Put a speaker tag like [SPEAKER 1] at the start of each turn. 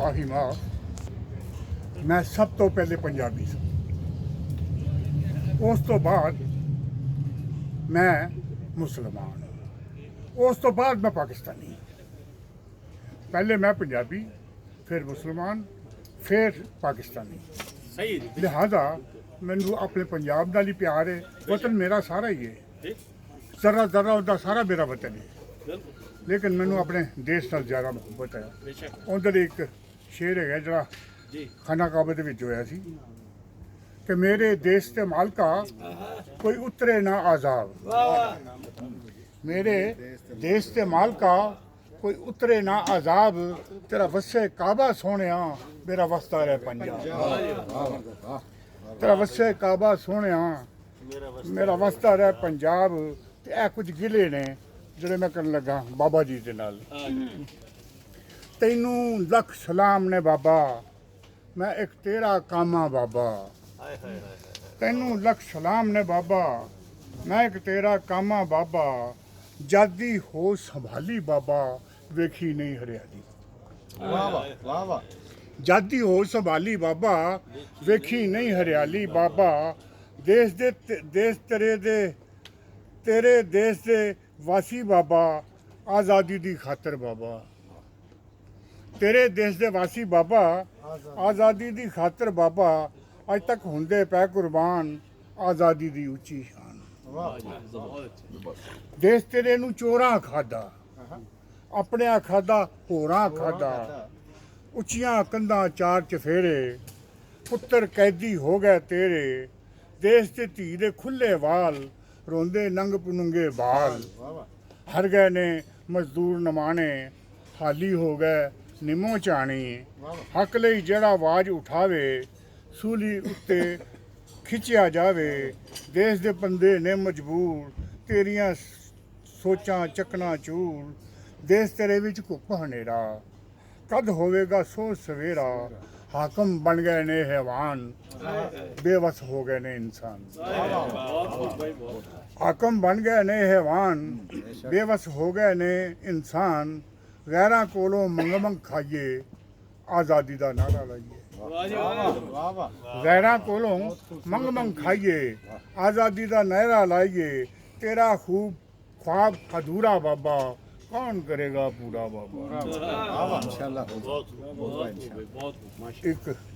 [SPEAKER 1] ਆਹੀ ਮਾਂ ਮੈਂ ਸਭ ਤੋਂ ਪਹਿਲੇ ਪੰਜਾਬੀ ਸੀ। ਉਸ ਤੋਂ ਬਾਅਦ ਮੈਂ ਮੁਸਲਮਾਨ, ਉਸ ਤੋਂ ਬਾਅਦ ਮੈਂ ਪਾਕਿਸਤਾਨੀ। ਪਹਿਲੇ ਮੈਂ ਪੰਜਾਬੀ, ਫਿਰ ਮੁਸਲਮਾਨ, ਫਿਰ ਪਾਕਿਸਤਾਨੀ।
[SPEAKER 2] ਸਹੀ
[SPEAKER 1] ਲਿਹਾਜ਼ਾ ਮੈਨੂੰ ਆਪਣੇ ਪੰਜਾਬ ਨਾਲ ਹੀ ਪਿਆਰ ਹੈ। ਵਤਨ ਮੇਰਾ ਸਾਰਾ ਹੀ ਹੈ, ਜ਼ਰਾ ਜ਼ਰਾ ਉਹਦਾ ਸਾਰਾ ਮੇਰਾ ਵਤਨ ਹੈ, ਲੇਕਿਨ ਮੈਨੂੰ ਆਪਣੇ ਦੇਸ਼ ਨਾਲ ਜ਼ਿਆਦਾ ਮੁਹੱਬਤ ਹੈ। ਉਹਦੇ ਲਈ ਇੱਕ ਸ਼ੇਰ ਹੈਗਾ ਜਿਹੜਾ ਖਾਨਾ ਕਾਬੇ ਦੇ ਵਿੱਚ ਹੋਇਆ ਸੀ ਕਿ ਮੇਰੇ ਦੇਸ਼ ਤੇ ਮਾਲਕਾ ਕੋਈ ਉਤਰੇ ਨਾ ਆਜ਼ਾਬ, ਮੇਰੇ ਦੇਸ਼ ਤੇ ਮਾਲਕਾ ਕੋਈ ਉਤਰੇ ਨਾ ਆਜ਼ਾਬ, ਤੇਰਾ ਵਸੇ ਕਾਬਾ ਸੋਹਣਿਆ ਮੇਰਾ ਵਸਦਾ ਰਹਿ ਪੰਜਾਬ। ਤੇਰਾ ਵਸੇ ਕਾਬਾ ਸੋਹਣਿਆ ਮੇਰਾ ਵਸਦਾ ਰਹਿ ਪੰਜਾਬ। ਤੇ ਇਹ ਕੁਝ ਗਿਲੇ ਨੇ ਜਿਹੜੇ ਮੈਂ ਕਰਨ ਲੱਗਾ ਬਾਬਾ ਜੀ ਦੇ ਨਾਲ। ਤੈਨੂੰ ਲੱਖ ਸਲਾਮ ਨੇ ਬਾਬਾ, ਮੈਂ ਇੱਕ ਤੇਰਾ ਕਾਮਾ ਬਾਬਾ। ਤੈਨੂੰ ਲੱਖ ਸਲਾਮ ਨੇ ਬਾਬਾ, ਮੈਂ ਇੱਕ ਤੇਰਾ ਕਾਮਾ ਬਾਬਾ। ਜਾਦੀ ਹੋ ਸੰਭਾਲੀ ਬਾਬਾ, ਵੇਖੀ ਨਹੀਂ ਹਰਿਆਲੀ।
[SPEAKER 3] ਵਾਹ ਵਾਹ ਵਾਹ ਵਾਹ।
[SPEAKER 1] ਜਾਦੀ ਹੋ ਸੰਭਾਲੀ ਬਾਬਾ, ਵੇਖੀ ਨਹੀਂ ਹਰਿਆਲੀ ਬਾਬਾ। ਦੇਸ਼ ਦੇ ਦੇਸ਼ ਤੇਰੇ ਦੇਸ਼ ਦੇ ਵਾਸੀ ਬਾਬਾ, ਆਜ਼ਾਦੀ ਦੀ ਖਾਤਰ ਬਾਬਾ। ਤੇਰੇ ਦੇਸ਼ ਦੇ ਵਾਸੀ ਬਾਬਾ, ਆਜ਼ਾਦੀ ਦੀ ਖਾਤਰ ਬਾਬਾ। ਅੱਜ ਤੱਕ ਹੁੰਦੇ ਪੈ ਕੁਰਬਾਨ, ਆਜ਼ਾਦੀ ਦੀ ਉੱਚੀ ਸ਼ਾਨ। ਦੇਸ਼ ਤੇਰੇ ਨੂੰ ਚੋਰਾਂ ਖਾਦਾ, ਆਪਣਿਆਂ ਖਾਦਾ ਹੋਰਾਂ ਖਾਦਾ। ਉੱਚੀਆਂ ਕੰਧਾਂ ਚਾਰ ਚਫੇਰੇ, ਪੁੱਤਰ ਕੈਦੀ ਹੋ ਗਏ ਤੇਰੇ। ਦੇਸ਼ ਤੇ ਧੀ ਦੇ ਖੁੱਲੇ ਵਾਲ, ਰੋਂਦੇ ਨੰਗ ਪੁਨੰਗੇ ਬਾਲ। ਹਰ ਗਏ ਨੇ ਮਜ਼ਦੂਰ ਨਮਾਣੇ, ਹਾਲੀ ਹੋ ਗਏ ਨਿੰਮੋ ਚਾਣੀ। ਹੱਕ ਲਈ ਜਿਹੜਾ ਆਵਾਜ਼ ਉਠਾਵੇ, ਸੂਲੀ ਉੱਤੇ ਖਿੱਚਿਆ ਜਾਵੇ। ਦੇਸ਼ ਦੇ ਬੰਦੇ ਨੇ ਮਜਬੂਰ, ਤੇਰੀਆਂ ਸੋਚਾਂ ਚੱਕਣਾ ਚੂਰ। ਦੇਸ਼ ਤੇਰੇ ਵਿੱਚ ਘੁੱਪ ਹਨੇਰਾ, ਕਦ ਹੋਵੇਗਾ ਸੋ ਸਵੇਰਾ। ਹਾਕਮ ਬਣ ਗਏ ਨੇ ਹੈਵਾਨ, ਬੇਵਸ ਹੋ ਗਏ ਨੇ ਇਨਸਾਨ। ਹਾਕਮ ਬਣ ਗਏ ਨੇ ਹੈਵਾਨ, ਬੇਵਸ ਹੋ ਗਏ ਨੇ ਇਨਸਾਨ। ਗੈਰਾਂ ਕੋਲੋਂ ਮੰਗ ਖਾਈਏ, ਆਜ਼ਾਦੀ ਦਾ ਨਾਰਾ ਲਾਈਏ। ਗੈਰਾਂ ਕੋਲੋਂ ਮੰਗ ਖਾਈਏ, ਆਜ਼ਾਦੀ ਦਾ ਨਾਰਾ ਲਾਈਏ। ਤੇਰਾ ਖੂਬ ख्वाब अधूरा बाबा, कौन करेगा पूरा बाबा।
[SPEAKER 3] इंशाल्लाह।
[SPEAKER 1] एक